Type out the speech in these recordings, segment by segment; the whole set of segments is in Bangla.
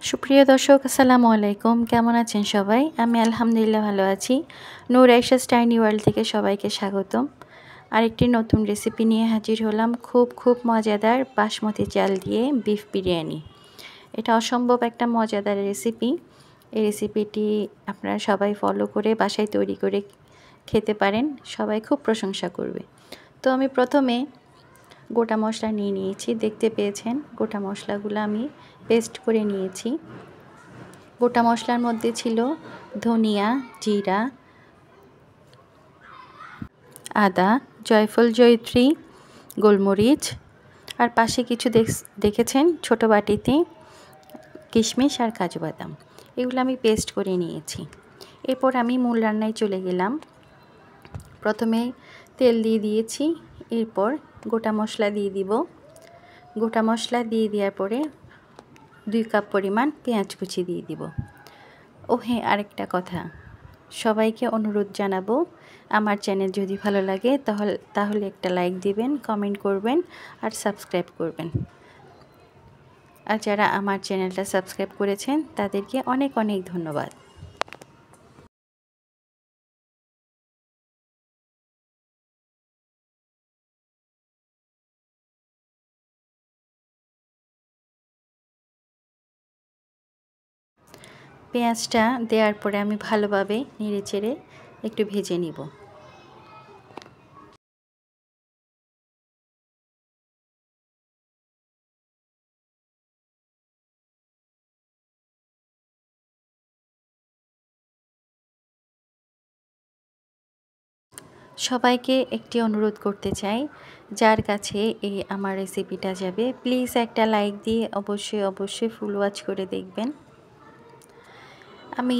সুপ্রিয় দর্শক আসসালামু আলাইকুম, কেমন আছেন সবাই? আমি আলহামদুলিল্লাহ ভালো আছি। নূর আয়েশাস টাইনি ওয়ার্ল্ড থেকে সবাইকে স্বাগতম। আরেকটি নতুন রেসিপি নিয়ে হাজির হলাম। খুব মজাদার বাসমতি চাল দিয়ে বিফ বিরিয়ানি। এটা অসম্ভব একটা মজাদার রেসিপি। এই রেসিপিটি আপনারা সবাই ফলো করে বাসায় তৈরি করে খেতে পারেন, সবাই খুব প্রশংসা করবে। তো আমি প্রথমে গোটা মশলা নিয়ে নিয়েছি, দেখতে পেয়েছেন গোটা মশলাগুলো আমি পেস্ট করে নিয়েছি। গোটা মশলার মধ্যে ছিল ধনিয়া, জিরা, আদা, জয়ফল, জয়ত্রী, গোলমরিচ, আর পাশে কিছু দেখেছেন ছোট বাটিতে কিশমিশ আর কাজু বাদাম। এগুলো আমি পেস্ট করে নিয়েছি। এরপর আমি মূল রান্নায় চলে গেলাম। প্রথমে তেল দিয়ে দিয়েছি, এরপর গোটা মশলা দিয়ে দিব। গোটা মশলা দিয়ে দেওয়ার পরে 2 কাপ পরিমাণ পেঁয়াজ কুচি দিয়ে দিব। ও হ্যাঁ, আরেকটা কথা, সবাইকে অনুরোধ জানাবো, আমার চ্যানেল যদি ভালো লাগে তাহলে একটা লাইক দিবেন, কমেন্ট করবেন আর সাবস্ক্রাইব করবেন। আর যারা আমার চ্যানেলটা সাবস্ক্রাইব করেছেন তাদেরকে অনেক ধন্যবাদ। পেঁয়াজটা দেওয়ার পরে আমি ভালোভাবে নেড়েচেড়ে একটু ভেজে নিব। সবাইকে একটি অনুরোধ করতে চাই, যার কাছে এই আমার রেসিপিটা যাবে প্লিজ একটা লাইক দিয়ে অবশ্যই ফুল ওয়াচ করে দেখবেন। আমি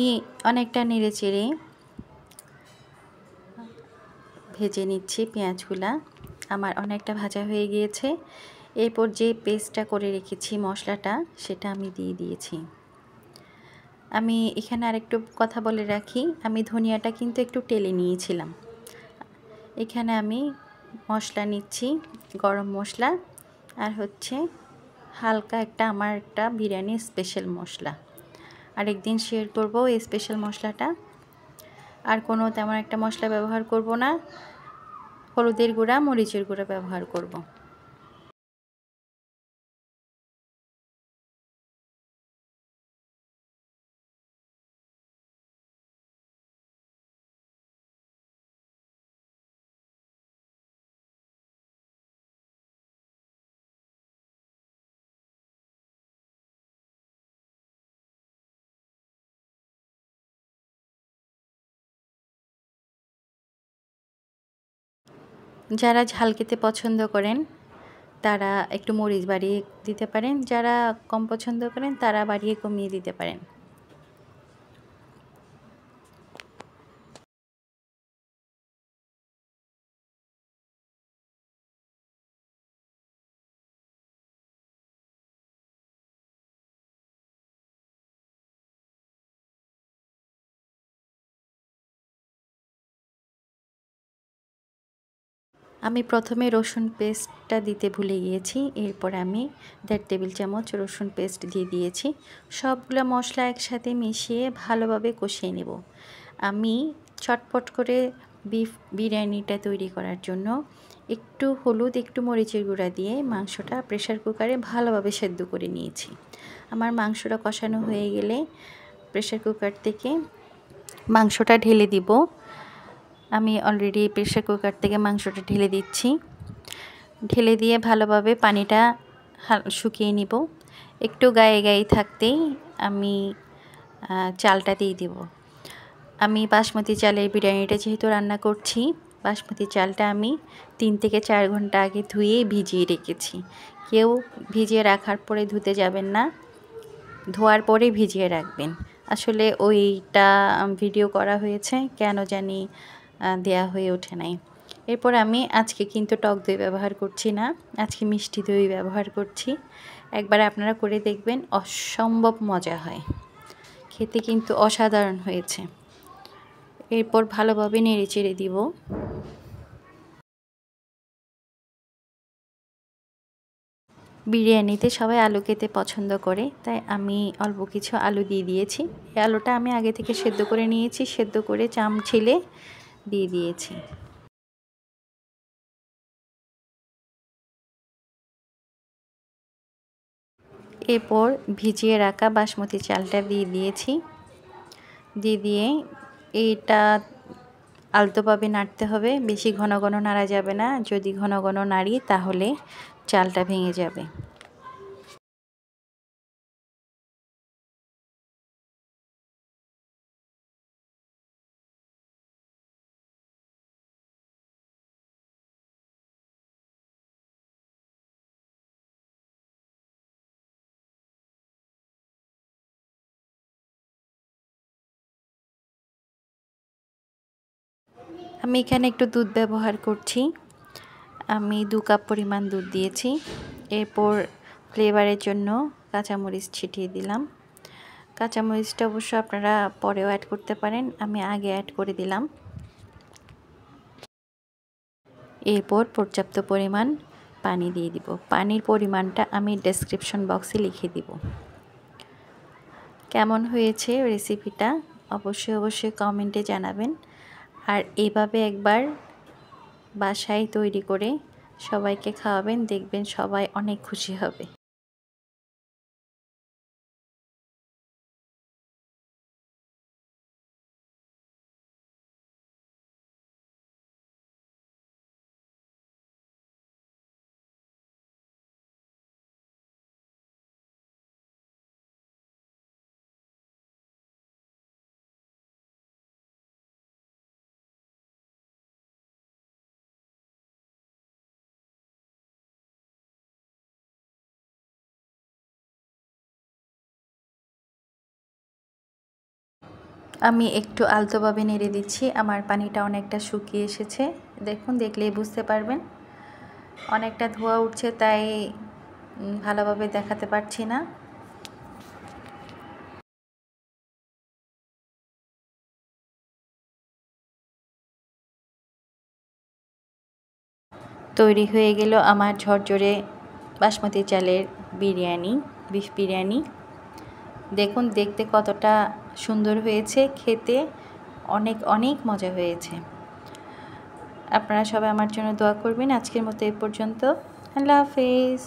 অনেকটা নেড়েচেড়ে ভেজে নিচ্ছি পেঁয়াজগুলা। আমার অনেকটা ভাজা হয়ে গিয়েছে। এরপর যে পেস্টটা করে রেখেছি মশলাটা, সেটা আমি দিয়ে দিয়েছি। আমি এখানে আরেকটু কথা বলে রাখি, আমি ধনিয়াটা কিন্তু একটু টেলে নিয়েছিলাম। এখানে আমি মশলা নিচ্ছি, গরম মশলা আর হচ্ছে হালকা আমার একটা বিরিয়ানি স্পেশাল মশলা। আরেকদিন শেয়ার করব এই স্পেশাল মশলাটা। আর কোনো তেমন একটা মশলা ব্যবহার করব না, হলুদের গুঁড়া, মরিচের গুঁড়া ব্যবহার করব। যারা ঝাল খেতে পছন্দ করেন তারা একটু মরিচ বাড়িয়ে দিতে পারেন, যারা কম পছন্দ করেন তারা বাড়িয়ে কমিয়ে দিতে পারেন। আমি প্রথমে রসুন পেস্টটা দিতে ভুলে গিয়েছি, এরপর আমি 1.5 টেবিল চামচ রসুন পেস্ট দিয়ে দিয়েছি। সবগুলো মশলা একসাথে মিশিয়ে ভালোভাবে কষিয়ে নেব। আমি চটপট করে বিফ বিরিয়ানিটা তৈরি করার জন্য একটু হলুদ, একটু মরিচের গুঁড়া দিয়ে মাংসটা প্রেসার কুকারে ভালোভাবে সেদ্ধ করে নিয়েছি। আমার মাংসটা কষানো হয়ে গেলে প্রেসার কুকার থেকে মাংসটা ঢেলে দিব। আমি অলরেডি প্রেসার কুকার থেকে মাংসটা ঢেলে দিচ্ছি। ঢেলে দিয়ে ভালোভাবে পানিটা শুকিয়ে নিব। একটু গায়ে থাকতেই আমি চালটা দিয়ে দেব। আমি বাসমতি চালের বিরিয়ানিটা যেহেতু রান্না করছি, বাসমতি চালটা আমি 3 থেকে 4 ঘন্টা আগে ধুয়ে ভিজিয়ে রেখেছি। কেউ ভিজিয়ে রাখার পরে ধুতে যাবেন না, ধোয়ার পরে ভিজিয়ে রাখবেন। আসলে ওইটা ভিডিও করা হয়েছে, কেন জানি দেয়া হয়ে ওঠে নাই। এরপর আমি আজকে কিন্তু টক দই ব্যবহার করছি না, আজকে মিষ্টি দই ব্যবহার করছি। একবার আপনারা করে দেখবেন, অসম্ভব মজা হয়, খেতে কিন্তু অসাধারণ হয়েছে। এরপর ভালোভাবে নেড়েচেড়ে দিব। বিরিয়ানিতে সবাই আলু খেতে পছন্দ করে, তাই আমি অল্প কিছু আলু দিয়ে দিয়েছি। এই আলুটা আমি আগে থেকে সেদ্ধ করে নিয়েছি, সেদ্ধ করে ছিলে দিয়ে দিয়েছি। এরপর ভিজিয়ে রাখা বাসমতি চালটা দিয়ে দিয়েছি। দিয়ে এটা আলতোভাবে নাড়তে হবে, বেশি ঘন ঘন নাড়া যাবে না। যদি ঘন ঘন নাড়ি তাহলে চালটা ভেঙে যাবে। আমি এখানে একটু দুধ ব্যবহার করছি। আমি 2 কাপ পরিমাণ দুধ দিয়েছি। এরপর ফ্লেভারের জন্য কাঁচামরিচ ছিটিয়ে দিলাম। কাঁচামরিচটা অবশ্য আপনারা পরেও অ্যাড করতে পারেন, আমি আগে অ্যাড করে দিলাম। এরপর পর্যাপ্ত পরিমাণ পানি দিয়ে দিব। পানির পরিমাণটা আমি ডেসক্রিপশন বক্সে লিখে দিব। কেমন হয়েছে রেসিপিটা অবশ্যই কমেন্টে জানাবেন। আর এভাবে একবার বাসায় তৈরি করে সবাইকে খাওয়াবেন, দেখবেন সবাই অনেক খুশি হবে। আমি একটু আলতোভাবে নেড়ে দিচ্ছি। আমার পানিটা অনেকটা শুকিয়ে এসেছে, দেখুন, দেখলেই বুঝতে পারবেন। অনেকটা ধোঁয়া উঠছে, তাই ভালোভাবে দেখাতে পারছি না। তৈরি হয়ে গেল আমার ঝরঝরে বাসমতি চালের বিরিয়ানি, বিফ বিরিয়ানি। দেখুন দেখতে কতটা সুন্দর হয়েছে, খেতে অনেক অনেক মজা হয়েছে। আপনারা সবাই আমার জন্য দোয়া করবেন। আজকের মতো এ পর্যন্ত। আল্লাহ হাফেজ।